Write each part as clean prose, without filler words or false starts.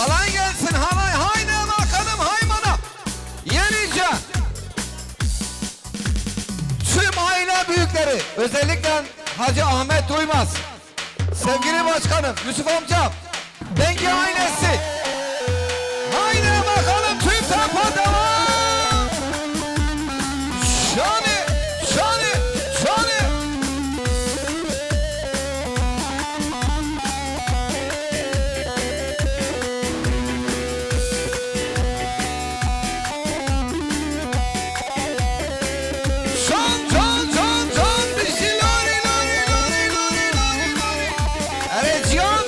Halay gelsin halay, haydi bakalım haymana. Yenice. Tüm aile büyükleri, özellikle Hacı Ahmet Duymaz, sevgili başkanım Yusuf amcam, Bengi ailesi. Haydi bakalım tüm tempo devam. Şani, şani, şani. Şan, şan, şan, şan. Bir şey lari, lari, lari, lari, lari, lari. Evet Cihan.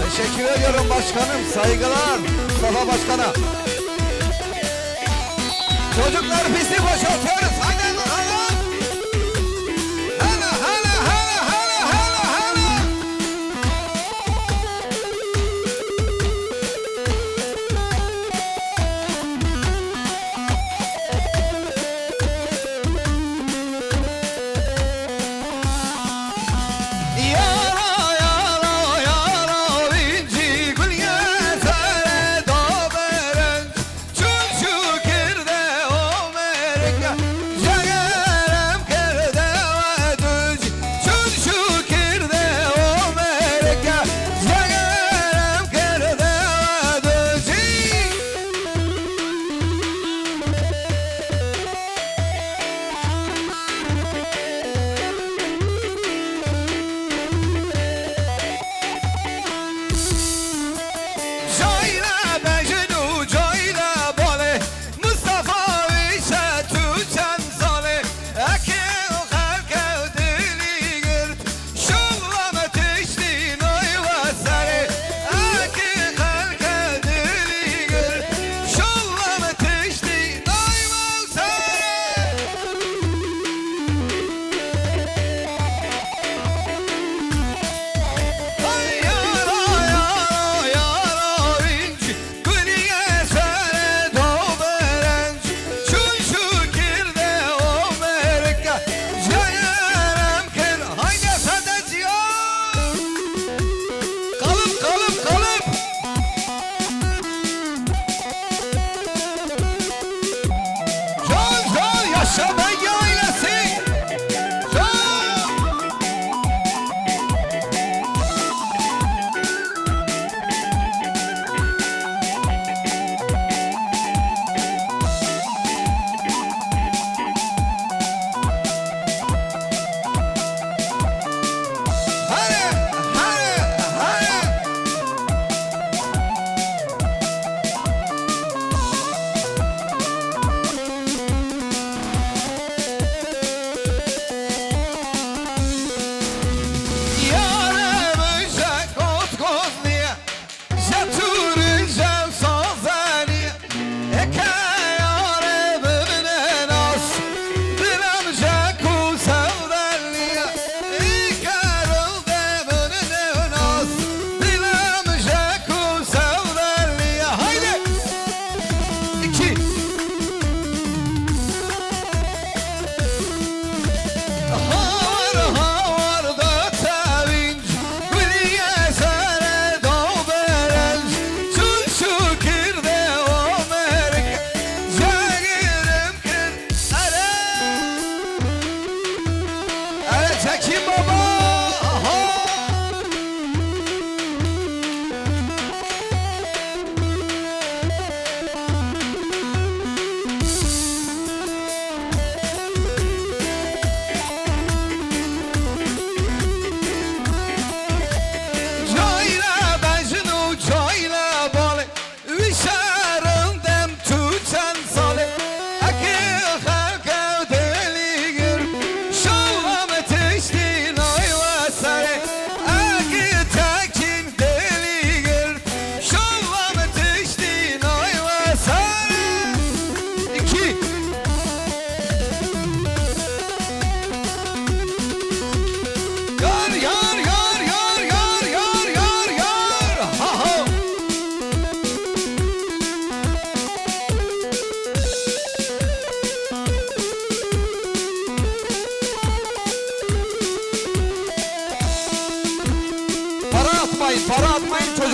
Teşekkür ediyorum başkanım. Saygılar Mustafa Başkan'a. Çocuklar bizi boşaltıyoruz. Haydi bakalım. Hala hala hala hala hala hala.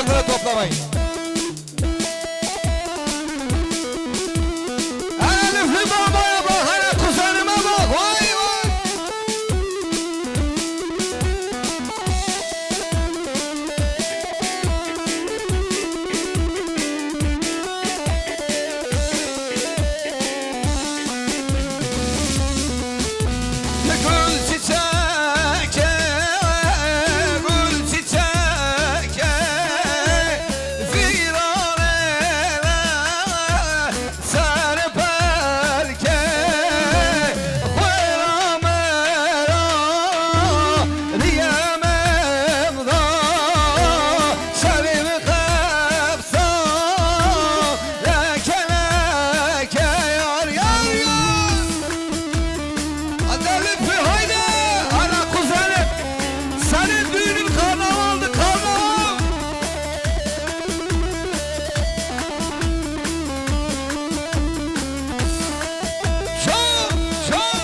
Parmakları toplamayın. Elifli babaya bak, hele kuzenime bak. Vay vay. Gül çiçek, gül çiçek, virane serperke, mera mera diyemem da, sevim kıpsa leke leke yar yar yar. Hadi Elif'i haydi, ana kuzenim, senin düğünün karnavaldı, karnaval. Şov, şov.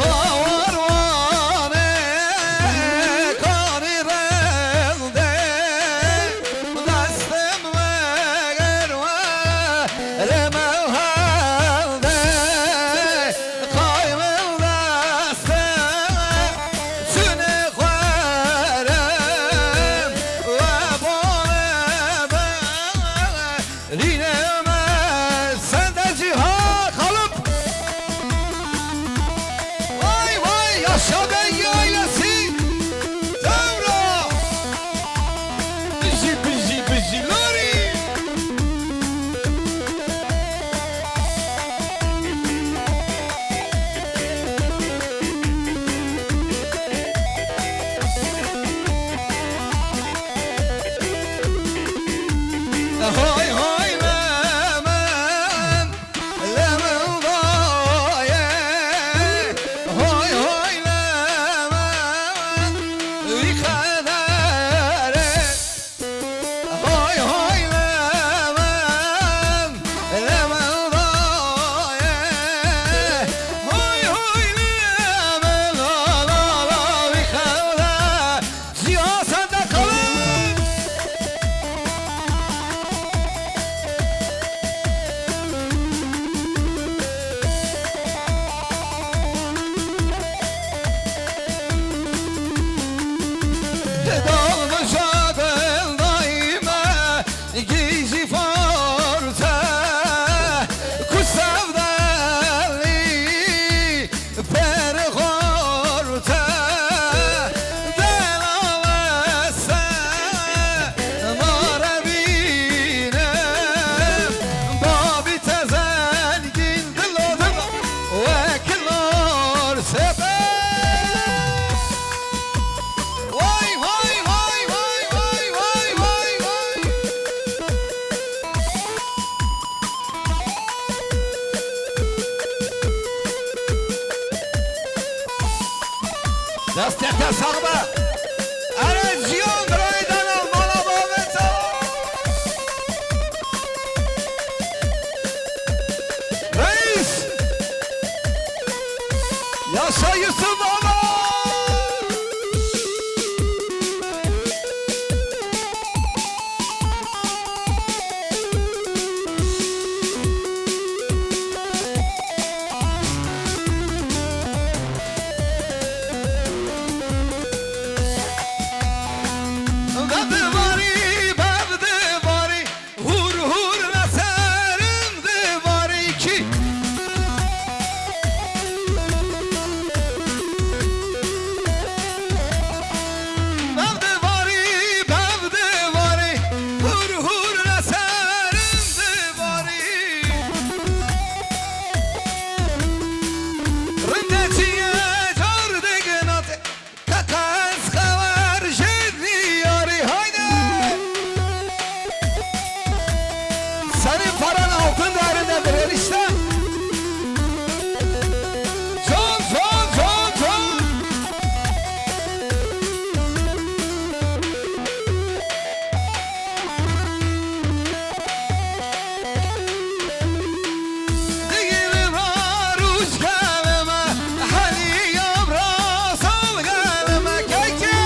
Var vane, kani rende, destem ver remel halde, kaymel destem, süne kvarem, ve bone ben, linemez, sen de cihan kalıp. Vay vay, yaşa ben yaylası, Devra. Bizi bizi bizi lori. Hoy hoy lemem, lemem daye. Hoy hoy lemem, ikadere. Hoy hoy lemem, lemem daye. Hoy hoy lemem, la la la ikadere. Siyasete kalın. Dalmış adın daime gizli forte, kuş sevdali perhorte, delavese marebine, babi tezelgin dilodim vekilor sefer. Vay vay vay vay vay vay vay vay. Destete sağma. Ereziyon raydan almana babeta. Reis. Yaşa Yusuf baba. Bevdi vari, hur hur neserim divari ki. Keke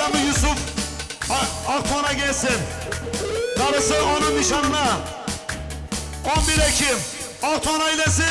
adamı Yusuf Akton'a gelsin. Darısı onun nişanına. 11 Ekim Akton ailesi.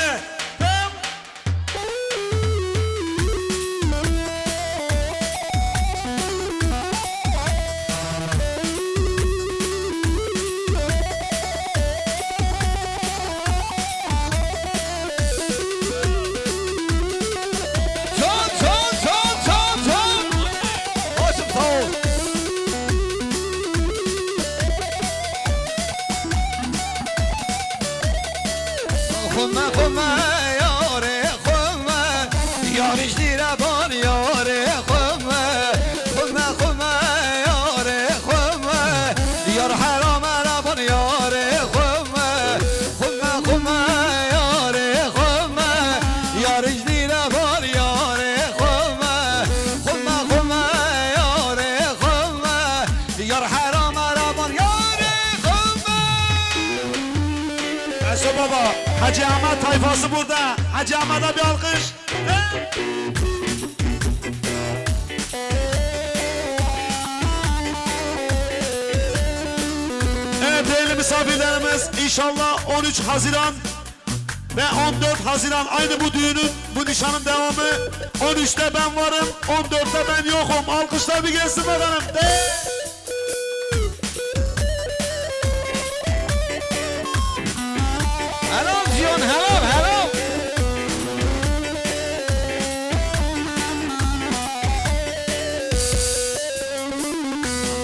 Baba, Hacı Ahmet tayfası burada. Hacı Ahmet'e bir alkış. Evet değerli misafirlerimiz, inşallah 13 Haziran ve 14 Haziran aynı bu düğünün, bu nişanın devamı. 13'te ben varım, 14'te ben yokum. Alkışlar bir gelsin bakalım. Hello John, hello.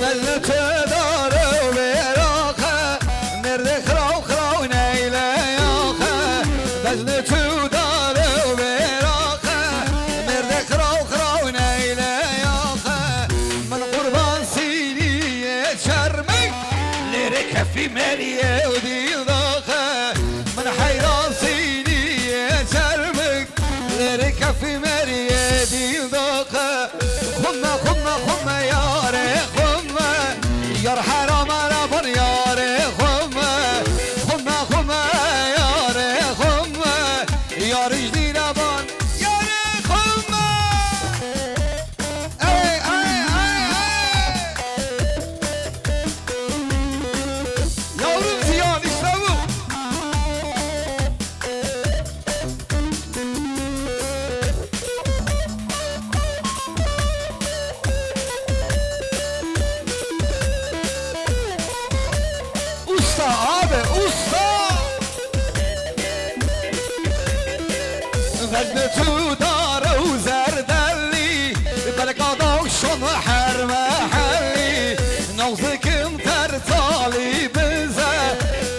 Belli tüdarı veraka, nerede krav neyle yaka. Belli tüdarı veraka, nerede krav neyle yaka. Ben kurban seni çarmak, lirik fi meriye değil daka. من حيراسيني ترمك ليرك في مريدي ذوقه خمة يا خمة يا حرام ربنا يا خمة يا خمة يا رجلي ربان يا خمة اي yavrum ziyan işte bu. Vecne tu dara u zerdelli Belkadak şun her mahalli Navzikim tertali bize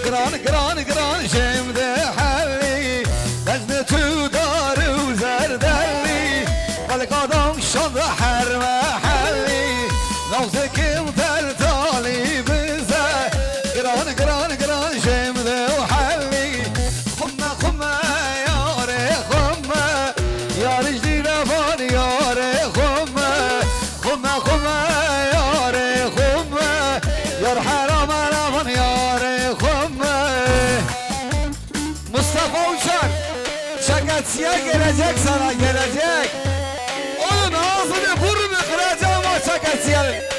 Gran şimdi halli Vecne tu dara u zerdelli Belkadak şun her mahalli Navzikim tertali bize Gran şimdi halli Khumma يا رجلي رفان يا خمة يا خمة يا حرام رفان يا خمة Mustafa Uçak şakasıya gelecek sana gelecek. Onun ağzını burnunu kıracağım o şakasıya.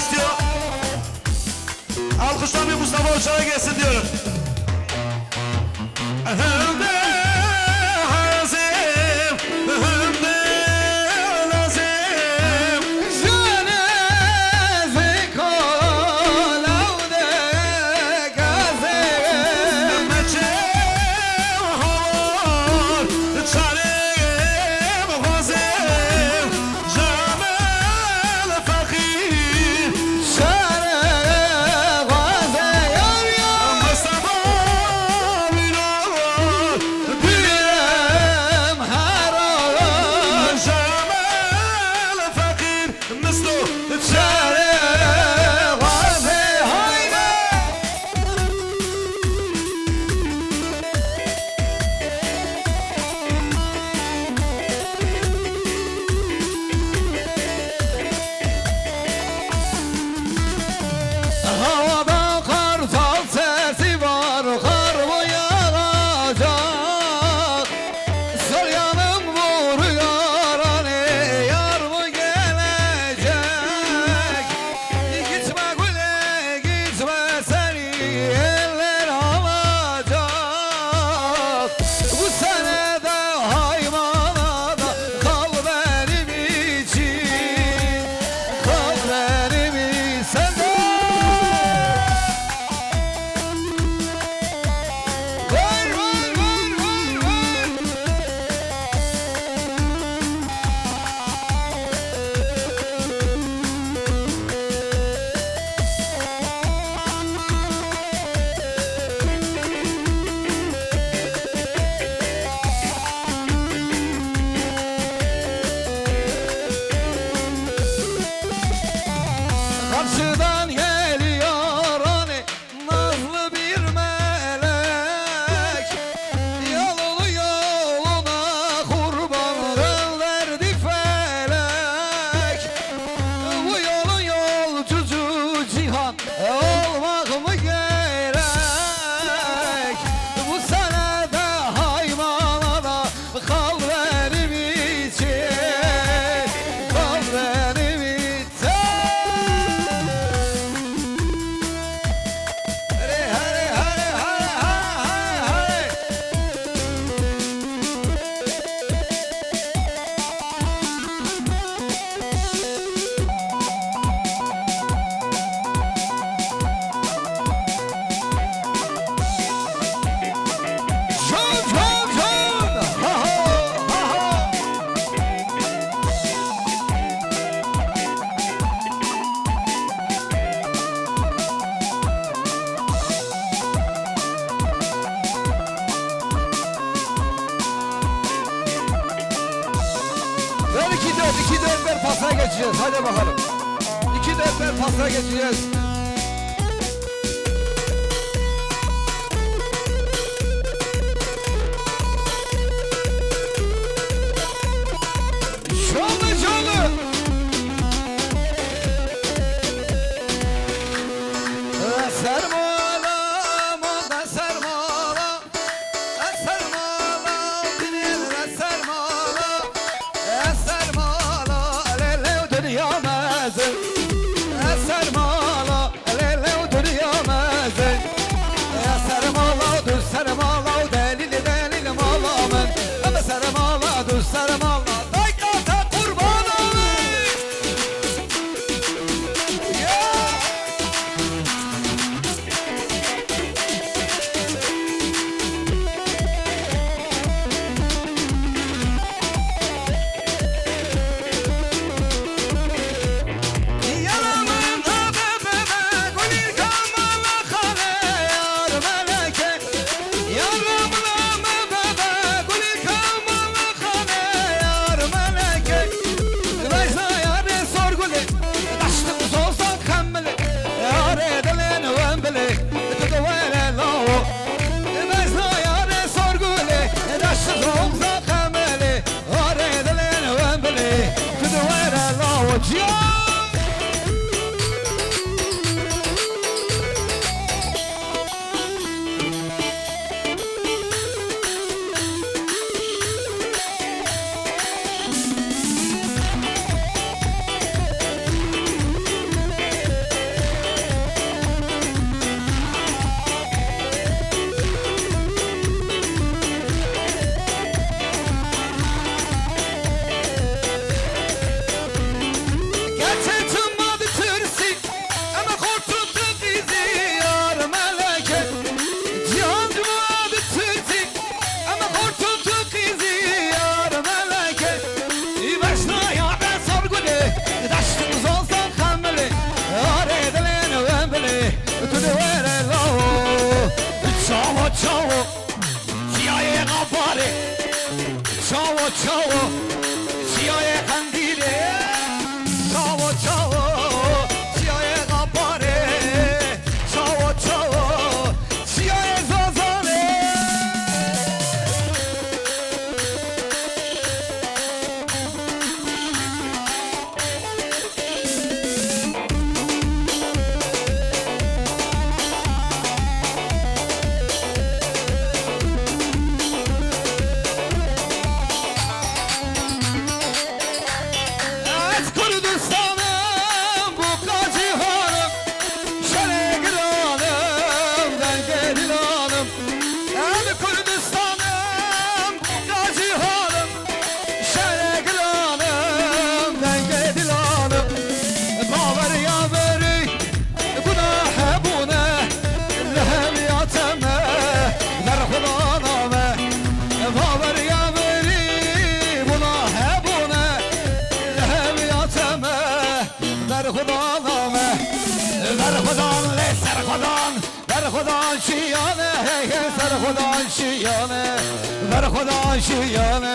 istiyor. Alkışlar bir Mustafa Uçar'a gelsin diyorum. Havada kartal sesi var, kar mı yağacak? Sol yanım vuruyor, hani yar mı gelecek? Gitme güle, gitme seni eller alacak. Bu sene de hayvanada kal benim için, kal benim sen de. Vay vay vay vay vay. Karşıdan geliyor hani nazlı bir melek, yolunu yoluna kurban gönderdi felek. Bu yolun yolcusu cihan olmak mı gerek? Bu sene de haymana kal benim için, kal benim için. Hare hare hare hare hare hare. Jön jön jön. Ha ha ha ha. Ver 2-4 ver pasına geçeceğiz. Hadi bakalım. 2-4 ver pasına geçeceğiz. Şanlı şanlı. Sermala, moda sermala, sermala, dinle sermala, sermala, lele dünya mezun, sermala. Çavo çavo Siyah kandili Çavo çavo Siyah kapare Çavo çavo Siyah zazane Evet Kürdistan'ım bu kacihanım Şöyle giranım ben gerilanım Evet Kürdistan'ım bu kacihanım Şöyle giranım ben gerilanım Bağlar ya beri Günah bu ne Lehem yateme Ver Kur'an'ame Bağlar ya beri Günah bu ne Lehem yateme Ver Kur'an'ame Ver Kur'an le ser Kur'an Ver Kur'an şiyane Hey hey ser Kur'an şiyane Ver Kur'an şiyane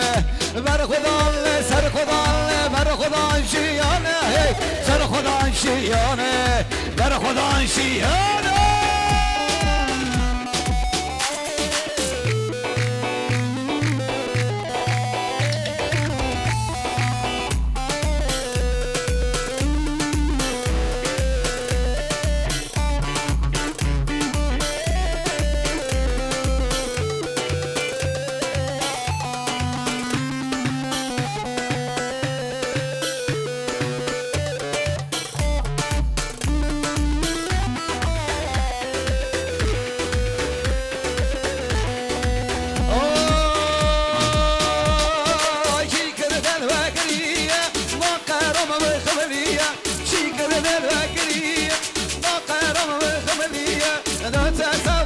Ver Kur'an le ser Kur'an le Ver Kur'an şiyane Hey ser Kur'an şiyane Ver Kur'an şiyane Don't